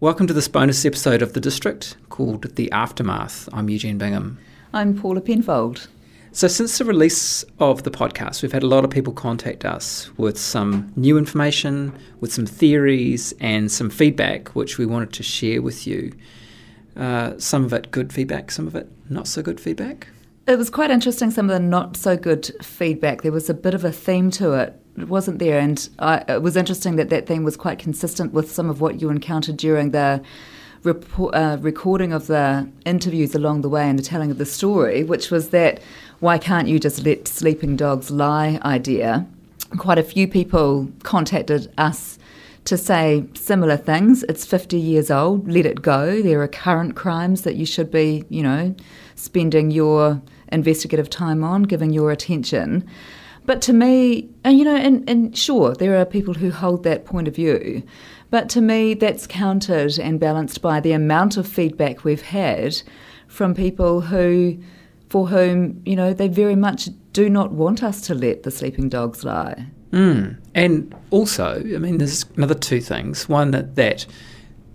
Welcome to this bonus episode of The District called The Aftermath. I'm Eugene Bingham. I'm Paula Penfold. So since the release of the podcast, we've had a lot of people contact us with some new information, with some theories and some feedback, which we wanted to share with you. Some of it good feedback, some of it not so good feedback. It was quite interesting, some of the not so good feedback. There was a bit of a theme to it. It wasn't there, and it was interesting that theme was quite consistent with some of what you encountered during the recording of the interviews along the way and the telling of the story, which was that why can't you just let sleeping dogs lie idea. Quite a few people contacted us to say similar things. It's 50 years old, let it go. There are current crimes that you should be, spending your investigative time on, giving your attention. But to me, and sure, there are people who hold that point of view, but to me that's countered and balanced by the amount of feedback we've had from people for whom, they very much do not want us to let the sleeping dogs lie. And also, there's another two things. One, that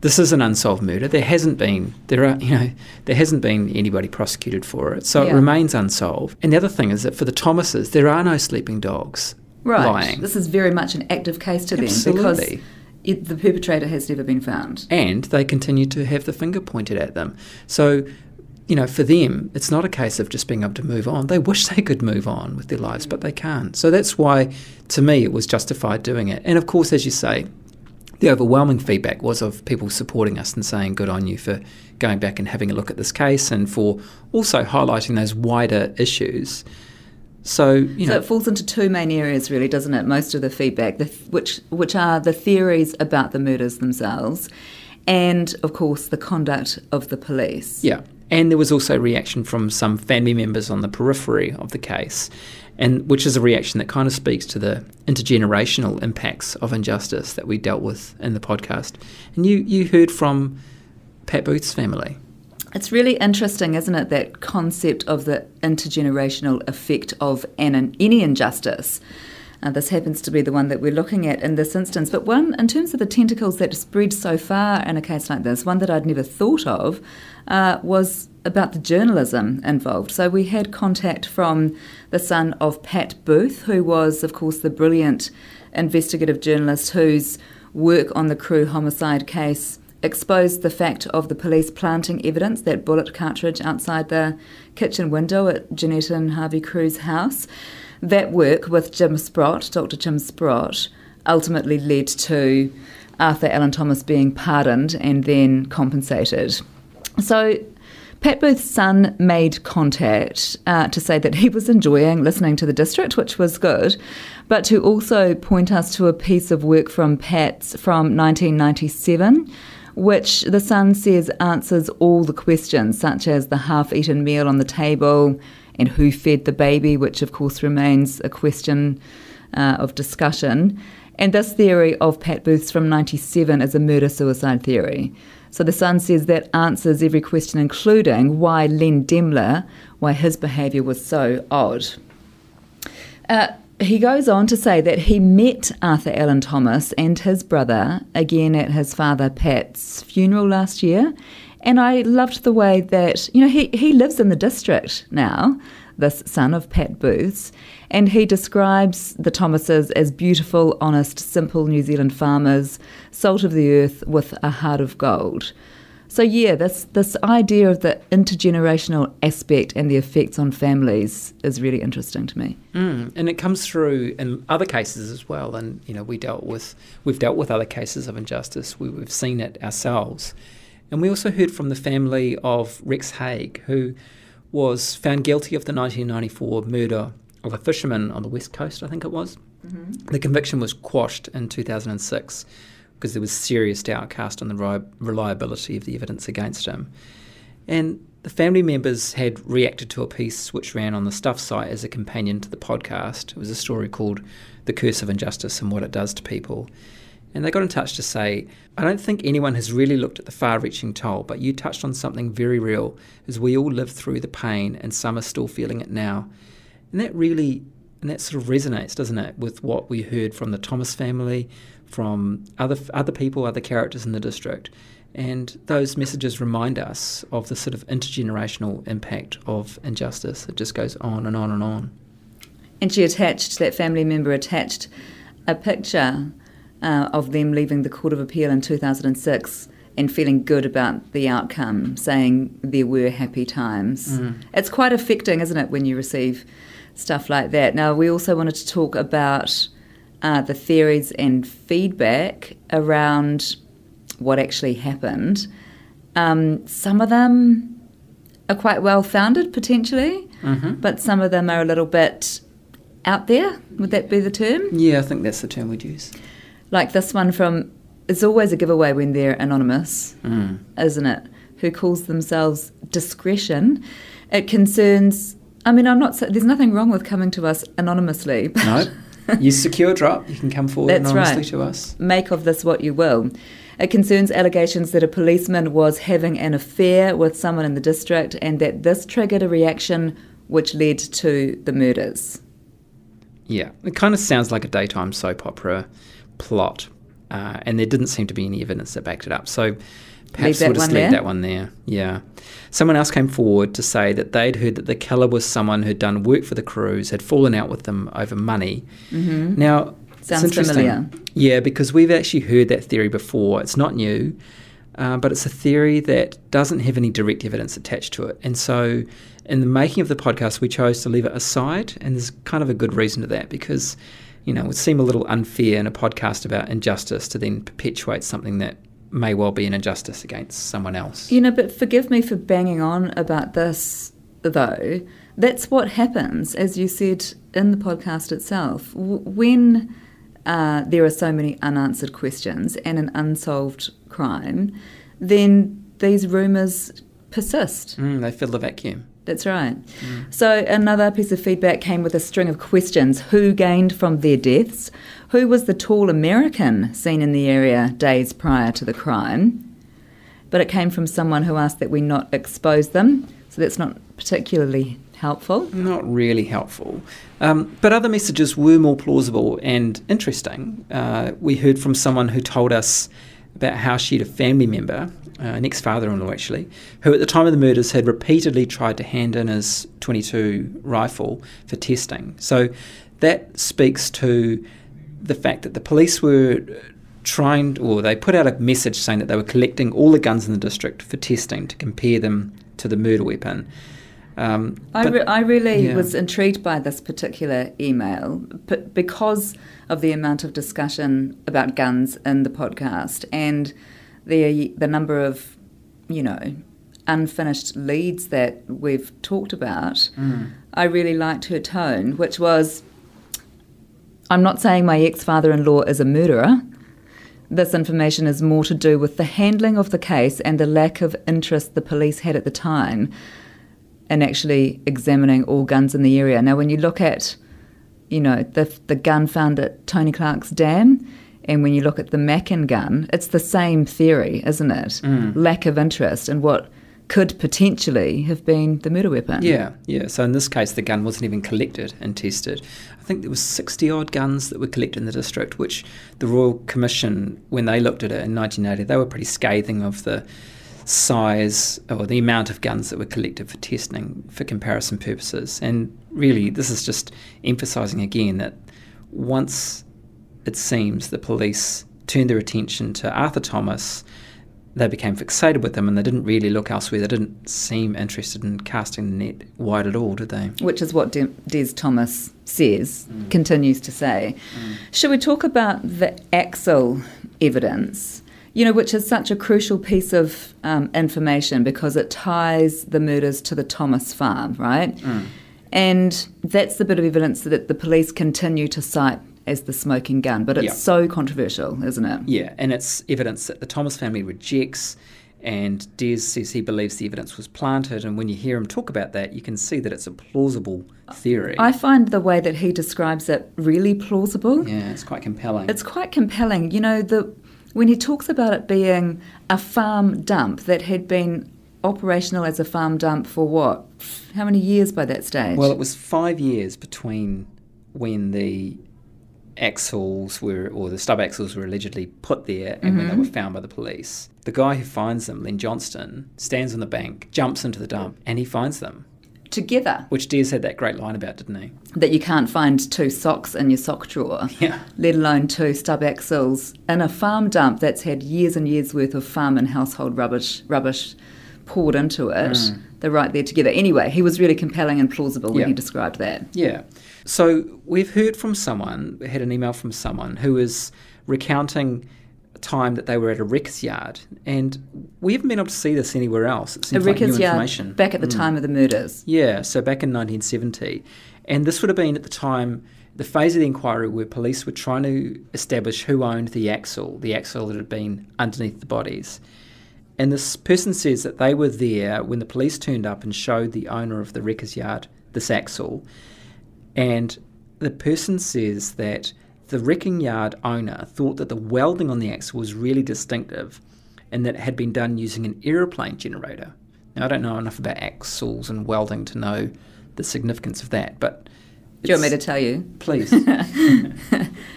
this is an unsolved murder. There hasn't been anybody prosecuted for it, so it remains unsolved. And the other thing is that for the Thomases, there are no sleeping dogs lying. This is very much an active case to them Absolutely. Because the perpetrator has never been found. And they continue to have the finger pointed at them. So, for them, it's not a case of just being able to move on. They wish they could move on with their lives, but they can't. So that's why, to me, it was justified doing it. And of course, as you say, the overwhelming feedback was of people supporting us and saying good on you for going back and having a look at this case and for also highlighting those wider issues. So it falls into two main areas, really, doesn't it? Most of the feedback, which are the theories about the murders themselves and, of course, the conduct of the police. Yeah. And there was also reaction from some family members on the periphery of the case, and which is a reaction that kind of speaks to the intergenerational impacts of injustice that we dealt with in the podcast. And you heard from Pat Booth's family. It's really interesting, isn't it, that concept of the intergenerational effect of any injustice. This happens to be the one that we're looking at in this instance. But one, in terms of the tentacles that spread so far in a case like this, one that I'd never thought of was about the journalism involved. So we had contact from the son of Pat Booth, who was, of course, the brilliant investigative journalist whose work on the Crewe homicide case exposed the fact of the police planting evidence, that bullet cartridge outside the kitchen window at Jeanette and Harvey Crewe's house. That work with Dr. Jim Sprott, ultimately led to Arthur Allen Thomas being pardoned and then compensated. So Pat Booth's son made contact to say that he was enjoying listening to The District, which was good, but to also point us to a piece of work from Pat's from 1997, which the son says answers all the questions, such as the half-eaten meal on the table and who fed the baby, which of course remains a question of discussion. And this theory of Pat Booth's from 97 is a murder-suicide theory. So the son says that answers every question, including why Len Demler, why his behaviour was so odd. He goes on to say that he met Arthur Allen Thomas and his brother again at his father Pat's funeral last year. And I loved the way that, he lives in the district now, this son of Pat Booth's, and he describes the Thomases as beautiful, honest, simple New Zealand farmers, salt of the earth with a heart of gold. So this idea of the intergenerational aspect and the effects on families is really interesting to me. And it comes through in other cases as well. And we've dealt with other cases of injustice. We've seen it ourselves. And we also heard from the family of Rex Haig, who was found guilty of the 1994 murder of a fisherman on the West Coast, I think it was. Mm-hmm. The conviction was quashed in 2006 because there was serious doubt cast on the reliability of the evidence against him. And the family members had reacted to a piece which ran on the Stuff site as a companion to the podcast. It was a story called The Curse of Injustice and What It Does to People. And they got in touch to say, I don't think anyone has really looked at the far-reaching toll, but you touched on something very real, as we all live through the pain and some are still feeling it now. And that sort of resonates, doesn't it, with what we heard from the Thomas family, from other people, other characters in the district. And those messages remind us of the sort of intergenerational impact of injustice. It just goes on and on and on. And that family member attached a picture of them leaving the Court of Appeal in 2006 and feeling good about the outcome, saying there were happy times. It's quite affecting, isn't it, when you receive stuff like that? Now, we also wanted to talk about the theories and feedback around what actually happened. Some of them are quite well-founded, potentially, but some of them are a little bit out there. Would that be the term? Yeah, I think that's the term we'd use. Like this one from, it's always a giveaway when they're anonymous, isn't it? Who calls themselves Discretion. It concerns, there's nothing wrong with coming to us anonymously. No, you secure drop, you can come forward anonymously to us. Make of this what you will. It concerns allegations that a policeman was having an affair with someone in the district and that this triggered a reaction which led to the murders. Yeah, it kind of sounds like a daytime soap opera plot, and there didn't seem to be any evidence that backed it up. So perhaps we'll just leave that one there. Yeah. Someone else came forward to say that they'd heard that the killer was someone who'd done work for the crews, had fallen out with them over money. Now, sounds familiar. Yeah, because we've actually heard that theory before. It's not new, but it's a theory that doesn't have any direct evidence attached to it. And so in the making of the podcast, we chose to leave it aside, and there's kind of a good reason to that, because it would seem a little unfair in a podcast about injustice to then perpetuate something that may well be an injustice against someone else. But forgive me for banging on about this, though. That's what happens, as you said in the podcast itself. When there are so many unanswered questions and an unsolved crime, then these rumours persist. They fill the vacuum. That's right. So another piece of feedback came with a string of questions. Who gained from their deaths? Who was the tall American seen in the area days prior to the crime? But it came from someone who asked that we not expose them, so that's not particularly helpful. Not really helpful. But other messages were more plausible and interesting. We heard from someone who told us about how she had a family member, an ex-father-in-law actually, who at the time of the murders had repeatedly tried to hand in his .22 rifle for testing. So that speaks to the fact that the police were they put out a message saying that they were collecting all the guns in the district for testing to compare them to the murder weapon. I really was intrigued by this particular email because of the amount of discussion about guns in the podcast and the number of, unfinished leads that we've talked about. I really liked her tone, which was, I'm not saying my ex-father-in-law is a murderer. This information is more to do with the handling of the case and the lack of interest the police had at the time in actually examining all guns in the area. Now, when you look at, the gun found at Tony Clark's dam, and when you look at the Mackin gun, it's the same theory, isn't it? Lack of interest in what could potentially have been the murder weapon. Yeah. So in this case, the gun wasn't even collected and tested. I think there was 60-odd guns that were collected in the district, which the Royal Commission, when they looked at it in 1980, they were pretty scathing of the size or the amount of guns that were collected for testing for comparison purposes. And really, this is just emphasising again that once it seems the police turned their attention to Arthur Thomas, they became fixated with him and they didn't really look elsewhere. They didn't seem interested in casting the net wide at all, did they? Which is what Des Thomas says, continues to say. Should we talk about the Axial Evidence? Which is such a crucial piece of information because it ties the murders to the Thomas farm, right? And that's the bit of evidence that the police continue to cite as the smoking gun. But it's so controversial, isn't it? Yeah, and it's evidence that the Thomas family rejects, and Des says he believes the evidence was planted, and when you hear him talk about that, you can see that it's a plausible theory. I find the way that he describes it really plausible. Yeah, it's quite compelling. It's quite compelling. When he talks about it being a farm dump that had been operational as a farm dump for what? How many years by that stage? Well, it was 5 years between when the axles or the stub axles were allegedly put there and when they were found by the police. The guy who finds them, Len Johnston, stands on the bank, jumps into the dump, and he finds them. Together. Which Des had that great line about, didn't he? That you can't find 2 socks in your sock drawer, let alone 2 stub axles in a farm dump that's had years and years worth of farm and household rubbish poured into it. They're right there together. Anyway, he was really compelling and plausible when he described that. Yeah. So we've heard from someone, had an email from someone who is recounting a time that they were at a wreckers yard, and we haven't been able to see this anywhere else. It seems like new information. Back at the time of the murders. Yeah, so back in 1970. And this would have been at the time, the phase of the inquiry where police were trying to establish who owned the axle that had been underneath the bodies. And this person says that they were there when the police turned up and showed the owner of the wreckers yard this axle. And the person says that the wrecking yard owner thought that the welding on the axle was really distinctive and that it had been done using an aeroplane generator. Now, I don't know enough about axles and welding to know the significance of that, but... Do you want me to tell you? Please.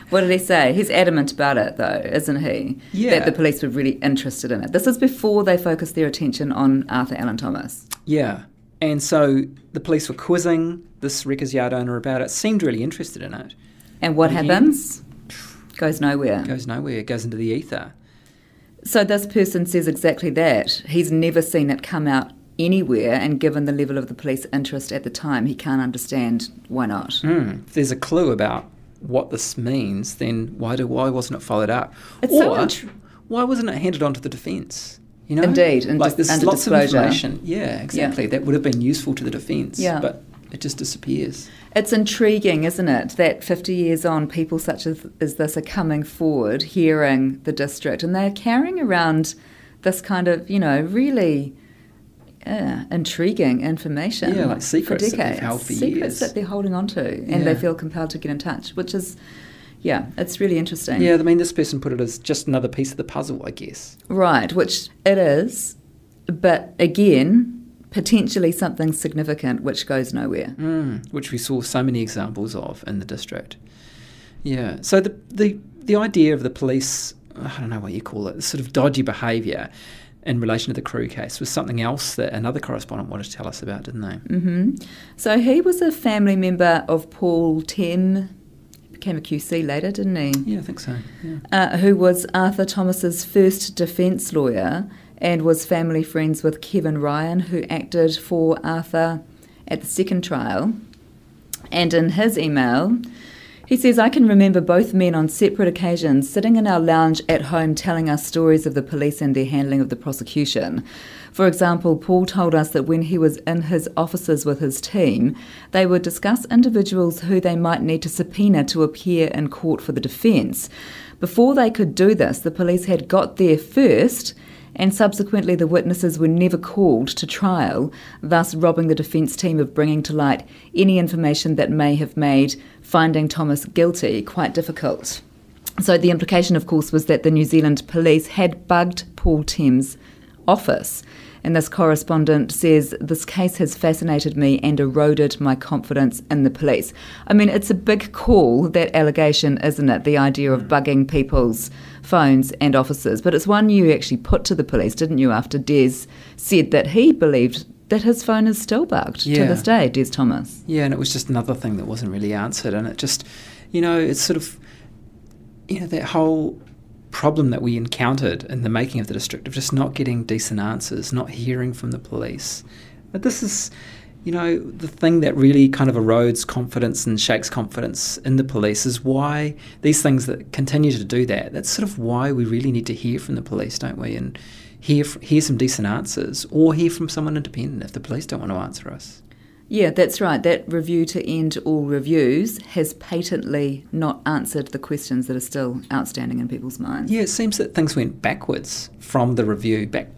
What did he say? He's adamant about it, though, isn't he? Yeah. That the police were really interested in it. This is before they focused their attention on Arthur Allen Thomas. Yeah. And so the police were quizzing this wreckers yard owner about it, seemed really interested in it. And what happens? Goes nowhere. Goes nowhere. Goes into the ether. So this person says exactly that. He's never seen it come out anywhere, and given the level of the police interest at the time, he can't understand why not. If there's a clue about what this means, then why wasn't it followed up? Why wasn't it handed on to the defence? You know? Indeed, and like there's under lots disclosure. Of information. Yeah, exactly. Yeah. That would have been useful to the defence. Yeah. But it just disappears. It's intriguing, isn't it, that 50 years on, people such as this are coming forward, hearing the district, and they're carrying around this kind of, really intriguing information. Yeah, like secrets for decades. That they've held for secrets years. that they're holding on to, and they feel compelled to get in touch, which is, it's really interesting. Yeah, I mean, this person put it as just another piece of the puzzle, I guess. Right, which it is, but again, potentially something significant which goes nowhere. Which we saw so many examples of in the district. Yeah, so the idea of the police, I don't know what you call it, sort of dodgy behaviour in relation to the Crewe case was something else that another correspondent wanted to tell us about, didn't they? Mm-hmm. So he was a family member of Paul Tem, became a QC later, didn't he? Yeah, I think so. Yeah. Who was Arthur Thomas's first defence lawyer and was family friends with Kevin Ryan, who acted for Arthur at the second trial. And in his email, he says, "I can remember both men on separate occasions sitting in our lounge at home telling us stories of the police and their handling of the prosecution. For example, Paul told us that when he was in his offices with his team, they would discuss individuals who they might need to subpoena to appear in court for the defence. Before they could do this, the police had got there first, and subsequently the witnesses were never called to trial, thus robbing the defence team of bringing to light any information that may have made finding Thomas guilty quite difficult." So the implication, of course, was that the New Zealand police had bugged Paul Tem's office. And this correspondent says, "This case has fascinated me and eroded my confidence in the police." I mean, it's a big call, that allegation, isn't it? The idea of bugging people's phones and offices. But it's one you actually put to the police, didn't you, after Des said that he believed that his phone is still bugged to this day, Des Thomas. Yeah, and it was just another thing that wasn't really answered. And it just, it's sort of, that whole problem that we encountered in the making of the district of just not getting decent answers, not hearing from the police. But this is, the thing that really kind of erodes confidence and shakes confidence in the police is why these things that continue to do that. That's sort of why we really need to hear from the police, don't we? And hear some decent answers, or hear from someone independent if the police don't want to answer us. Yeah, that's right. That review to end all reviews has patently not answered the questions that are still outstanding in people's minds. Yeah, it seems that things went backwards from the review back.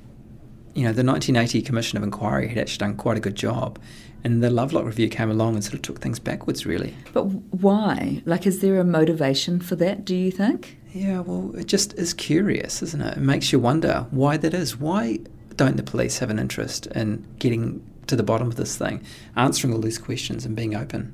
The 1980 Commission of Inquiry had actually done quite a good job, and the Lovelock Review came along and sort of took things backwards, really. But why? Is there a motivation for that, do you think? Yeah, well, it just is curious, isn't it? It makes you wonder why that is. Why don't the police have an interest in getting to the bottom of this thing, answering all these questions and being open?